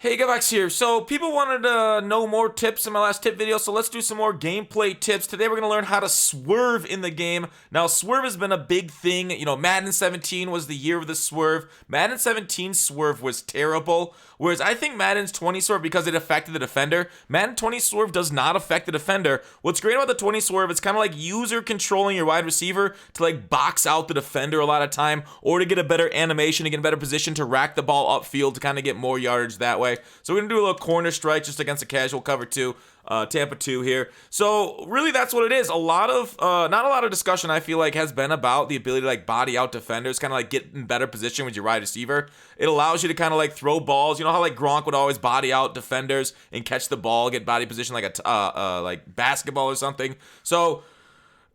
Hey, Gavax here. So people wanted to know more tips in my last tip video, so let's do some more gameplay tips. Today we're going to learn how to swerve in the game. Now, swerve has been a big thing. You know, Madden 17 was the year of the swerve. Madden 17 swerve was terrible, whereas I think Madden's 20 swerve, because it affected the defender, Madden 20 swerve does not affect the defender. What's great about the 20 swerve, it's kind of like user controlling your wide receiver to like box out the defender a lot of time, or to get a better animation, to get a better position to rack the ball upfield to kind of get more yardage that way. So we're going to do a little corner strike just against a casual cover 2, Tampa 2 here. So really that's what it is. Not a lot of discussion I feel like has been about the ability to like body out defenders, kind of like get in better position with your wide receiver. It allows you to kind of like throw balls. You know how like Gronk would always body out defenders and catch the ball, get body position like like basketball or something. So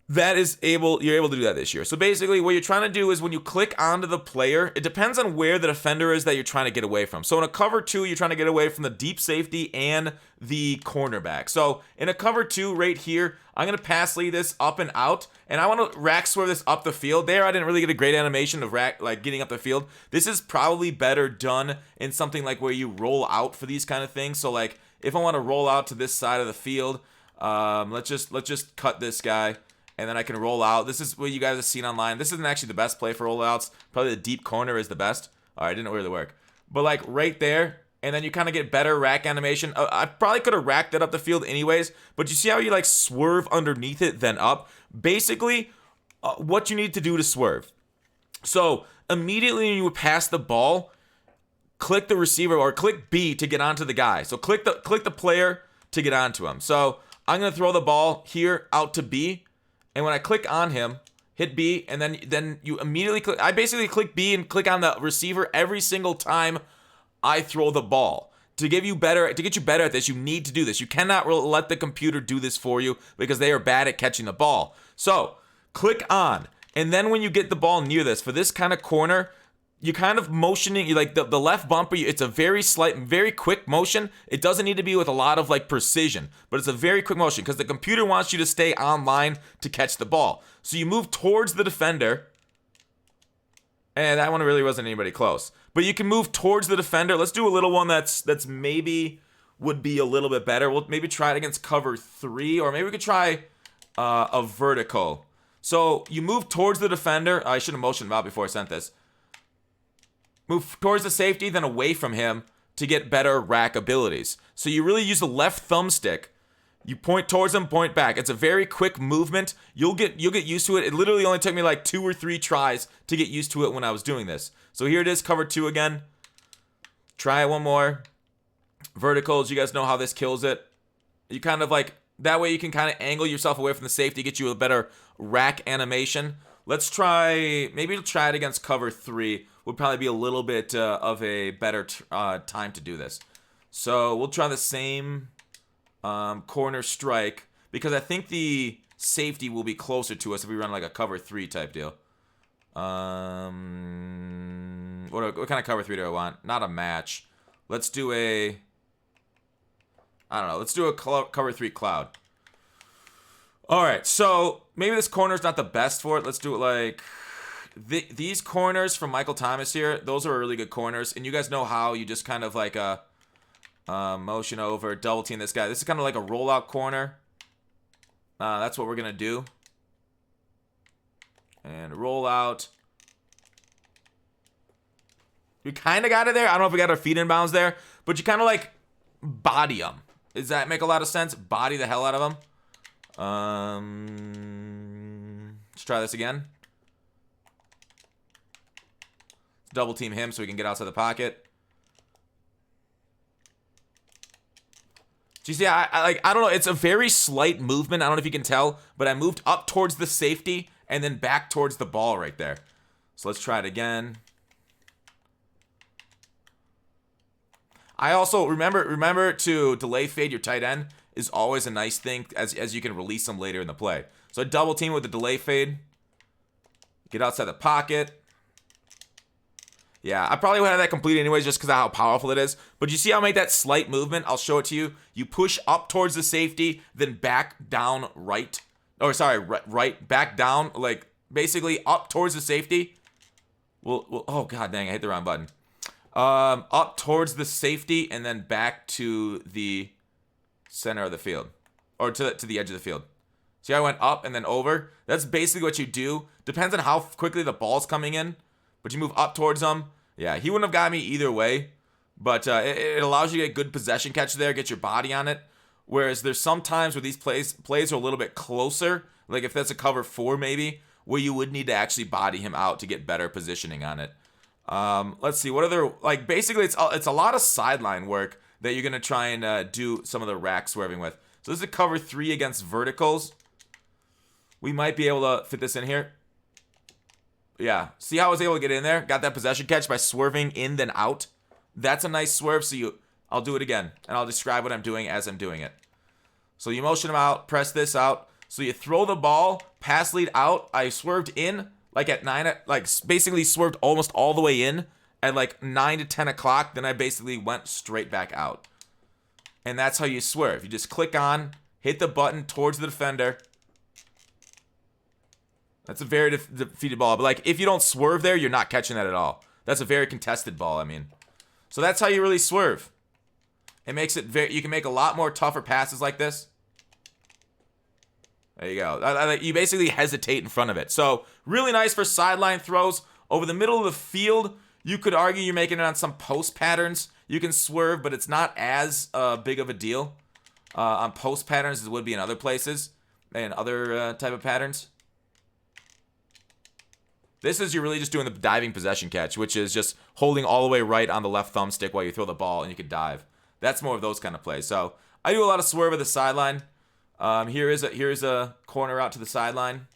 you're able to do that this year. So basically what you're trying to do is when you click onto the player, it depends on where the defender is that you're trying to get away from. So in a cover 2, you're trying to get away from the deep safety and the cornerback. So in a cover 2 right here, I'm going to pass lead this up and out, and I want to rack swerve this up the field. There I didn't really get a great animation of getting up the field. This is probably better done in something like where you roll out for these kind of things. So like if I want to roll out to this side of the field, let's just cut this guy. And then I can roll out. This is what you guys have seen online. This isn't actually the best play for rollouts. Probably the deep corner is the best. All right, didn't really work. But like right there, and then you kind of get better rack animation. I probably could have racked it up the field anyways, but you see how you like swerve underneath it, then up? Basically, what you need to do to swerve. So immediately when you pass the ball, click the receiver or click B to get onto the guy. So click the player to get onto him. So I'm going to throw the ball here out to B. And when I click on him, hit B, and then you immediately click. I basically click B and click on the receiver every single time I throw the ball. To get you better at this, you need to do this. You cannot let the computer do this for you because they are bad at catching the ball. So click on, and then when you get the ball near this, for this kind of corner, you're kind of motioning, you like the left bumper, it's a very slight, very quick motion. It doesn't need to be with a lot of like precision, but it's a very quick motion because the computer wants you to stay online to catch the ball. So you move towards the defender, and that one really wasn't anybody close. But you can move towards the defender. Let's do a little one that's maybe would be a little bit better. We'll maybe try it against cover 3, or maybe we could try a vertical. So you move towards the defender. I should have motioned him out before I sent this. Move towards the safety, then away from him to get better rack abilities. So you really use the left thumbstick. You point towards him, point back. It's a very quick movement. You'll get used to it. It literally only took me like 2 or 3 tries to get used to it when I was doing this. So here it is, cover 2 again. Try it one more. Verticals, you guys know how this kills it. You kind of like, that way you can kind of angle yourself away from the safety, get you a better rack animation. Let's try, maybe we'll try it against cover 3. Would probably be a little bit of a better time to do this. So we'll try the same corner strike, because I think the safety will be closer to us if we run like a cover 3 type deal. What kind of cover 3 do I want? Not a match. Let's do a, I don't know. Let's do a cover 3 cloud. All right, so maybe this corner's not the best for it. Let's do it like these corners from Michael Thomas here. Those are really good corners, and you guys know how you just kind of like motion over, double team this guy. This is kind of like a rollout corner. That's what we're gonna do. And roll out. We kind of got it there. I don't know if we got our feet in bounds there, but you kind of like body them. Does that make a lot of sense? Body the hell out of them. Let's try this again. Double team him so we can get outside the pocket. Do you see? I don't know. It's a very slight movement. I don't know if you can tell, but I moved up towards the safety and then back towards the ball right there. So let's try it again. I also remember to delay fade your tight end is always a nice thing as you can release them later in the play. So I double team with the delay fade. Get outside the pocket. Yeah, I probably would have that complete anyways just because of how powerful it is. But you see how I make that slight movement? I'll show it to you. You push up towards the safety, then back down right. Or sorry, right, back down, like basically up towards the safety. Oh, god dang, I hit the wrong button. Up towards the safety and then back to the center of the field. Or to the edge of the field. See how I went up and then over? That's basically what you do. Depends on how quickly the ball's coming in. But you move up towards him. Yeah, he wouldn't have got me either way. But it allows you to get good possession catch there, get your body on it. Whereas there's some times where these plays are a little bit closer. Like if that's a cover 4 maybe, where you would need to actually body him out to get better positioning on it. Let's see, what other, like basically it's a lot of sideline work that you're going to try and do some of the rack swerving with. So this is a cover 3 against verticals. We might be able to fit this in here. Yeah, see how I was able to get in there? Got that possession catch by swerving in then out. That's a nice swerve, so I'll do it again, and I'll describe what I'm doing as I'm doing it. So you motion him out, press this out. So you throw the ball, pass lead out. I swerved in, like at 9, like basically swerved almost all the way in at like 9 to 10 o'clock. Then I basically went straight back out. And that's how you swerve. You just click on, hit the button towards the defender. That's a very defeated ball. But like if you don't swerve there, you're not catching that at all. That's a very contested ball, I mean. So that's how you really swerve. It makes it you can make a lot more tougher passes like this. There you go. You basically hesitate in front of it. So really nice for sideline throws. Over the middle of the field, you could argue you're making it on some post patterns. You can swerve, but it's not as big of a deal on post patterns as it would be in other places and other type of patterns. This is you're really just doing the diving possession catch, which is just holding all the way right on the left thumbstick while you throw the ball and you can dive. That's more of those kind of plays. So I do a lot of swerve at the sideline. Here is a corner out to the sideline.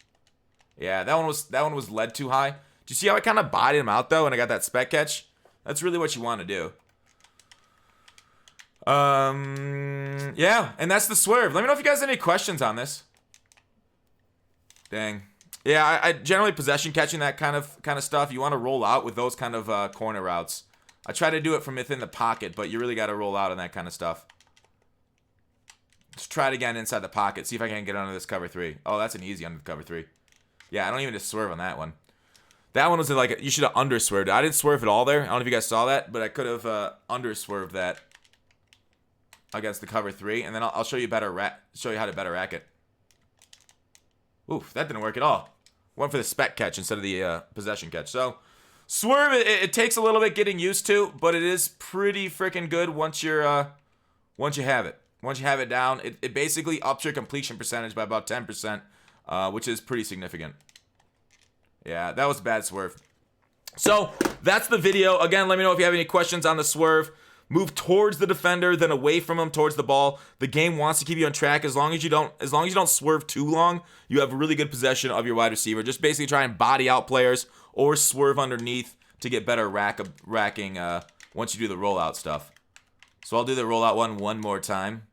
Yeah, that one was led too high. Do you see how I kind of bodied him out though, and I got that spec catch? That's really what you want to do. Yeah, and that's the swerve. Let me know if you guys have any questions on this. Dang. Yeah, I generally possession catching that kind of stuff. You want to roll out with those kind of corner routes. I try to do it from within the pocket, but you really got to roll out on that kind of stuff. Let's try it again inside the pocket. See if I can get under this cover 3. Oh, that's an easy under the cover 3. Yeah, I don't even just swerve on that one. That one was like, you should have under swerved. I didn't swerve at all there. I don't know if you guys saw that, but I could have under swerved that against the cover 3, and then I'll show you show you how to better rack it. Oof, that didn't work at all. Went for the spec catch instead of the possession catch. So swerve, it takes a little bit getting used to, but it is pretty freaking good once you have it. Once you have it down, it basically ups your completion percentage by about 10%, which is pretty significant. Yeah, that was a bad swerve. So that's the video. Again, let me know if you have any questions on the swerve. Move towards the defender, then away from him towards the ball. The game wants to keep you on track. As long as you don't swerve too long, you have really good possession of your wide receiver. Just basically try and body out players or swerve underneath to get better racking once you do the rollout stuff. So I'll do the rollout one more time.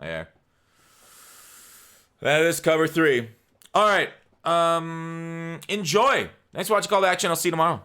There. That is cover 3. All right. Enjoy. Thanks for watching Call to Action. I'll see you tomorrow.